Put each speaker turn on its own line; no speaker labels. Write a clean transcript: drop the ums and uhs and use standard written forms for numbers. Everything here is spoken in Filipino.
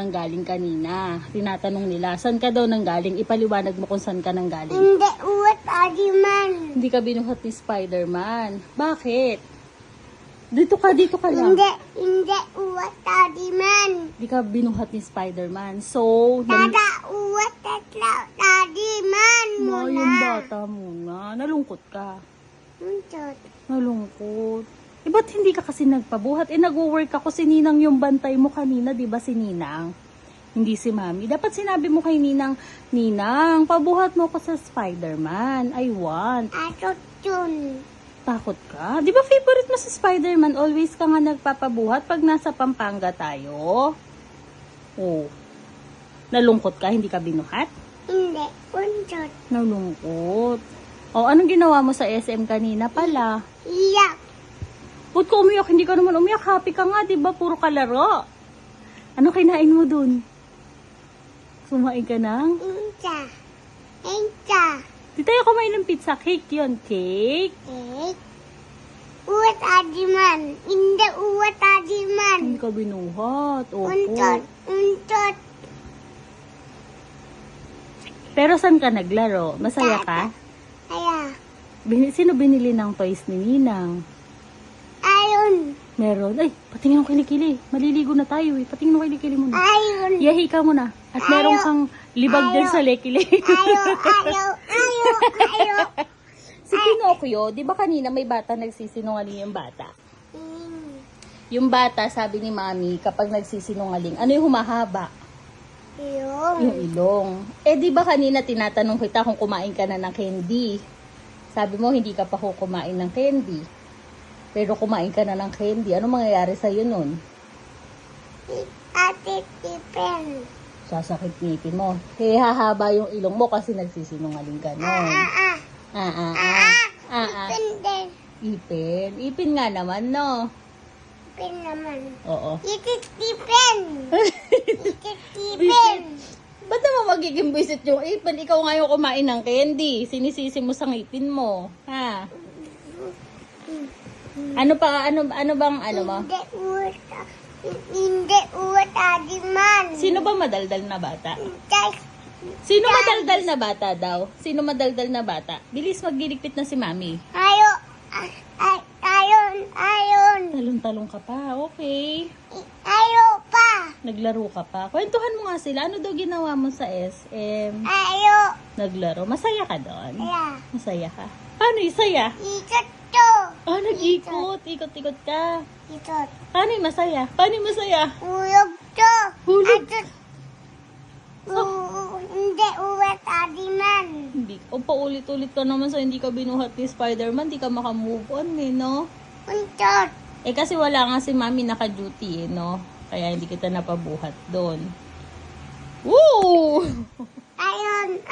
Ang galing kanina. Tinatanong nila, saan ka daw nang galing? Ipaliwanag mo kung saan ka nang galing.
Hindi uwat man.
Hindi ka binuhat ni Spider-Man. Bakit? Dito ka lang.
Hindi uwat man.
Hindi ka binuhat ni Spider-Man. So,
Dada uwat man
yung bata muna. Nalungkot ka.
Untot.
Nalungkot. Ba't hindi ka kasi nagpabuhat? Nag-work ako, si Ninang yung bantay mo kanina, di ba si Ninang? Hindi si Mami. Dapat sinabi mo kay Ninang, Ninang, pabuhat mo ko sa Spider-Man. I want.
Atot yun.
Takot ka? Di ba favorite mo sa Spider-Man? Always ka nga nagpapabuhat pag nasa Pampanga tayo. Oh. Nalungkot ka? Hindi ka binuhat?
Hindi. Untot.
Nalungkot. Oh, anong ginawa mo sa SM kanina pala?
Iyak.
Ba't ka umiyak? Hindi ka naman umiyak. Happy ka nga, di ba? Puro kalaro. Ano kinain mo dun? Sumain ka ng?
Incha. Incha.
Di tayo kumain ng pizza. Cake yun. Cake?
Cake. Uwat man. Hindi uwat man.
Hindi ka binuhat. Opo.
Untot. Untot.
Pero saan ka naglaro? Masaya ka?
Kaya.
Sino binili ng toys ni Ninang?
Ayun.
Meron. Ay, patingin ng kilikili. Maliligo na tayo eh. Patingin ng kilikili muna.
Ayun.
Yahi ka muna. At meron kang libag dyan sa lekili.
Ayaw.
Si Pinocchio, di ba kanina may bata nagsisinungaling yung bata? Yung bata, sabi ni Mami, kapag nagsisinungaling, ano yung humahaba? Yung ilong. Di ba kanina tinatanong kita kung kumain ka na ng candy? Sabi mo, hindi ka pa kumain ng candy. Pero kumain ka na ng candy. Ano mangyayari sa'yo nun?
Ate Tipen.
Sasakit ngipin mo. Hahaba yung ilong mo kasi nagsisinungaling ka nun.
Ipin din.
Ipin. Ipin nga naman, no?
Ipin naman.
Oo.
Itit Tipen. Itit Tipen.
Ba't naman magiging visit yung ipin? Ikaw nga yung kumain ng candy. Sinisisi mo sa ngipin mo. Ha? Ano bang mo?
Hindi uwat man.
Sino ba madaldal na bata?
Guys,
Sino madaldal na bata daw? Sino madaldal na bata? Bilis, magdiligpit na si Mami.
Ayun.
Talong-talong ka pa. Okay.
Ayo pa.
Naglaro ka pa. Kwentuhan mo nga sila. Ano daw ginawa mo sa SM?
Ayo.
Naglaro. Masaya ka doon?
Yeah.
Masaya ka. Paano yung saya?
Ikot to.
Nag-ikot. Ikot-ikot ka.
Ikot.
Paano yung masaya? Paano yung masaya?
Hulog to.
Hulog?
Hindi uwat man.
Hindi. O paulit-ulit ka naman sa hindi ka binuhat ni Spider-Man. Hindi ka makamove on eh, no?
Untot.
Kasi wala nga si Mami naka-duty eh, no? Kaya hindi kita napabuhat doon. Woo!
Ayun.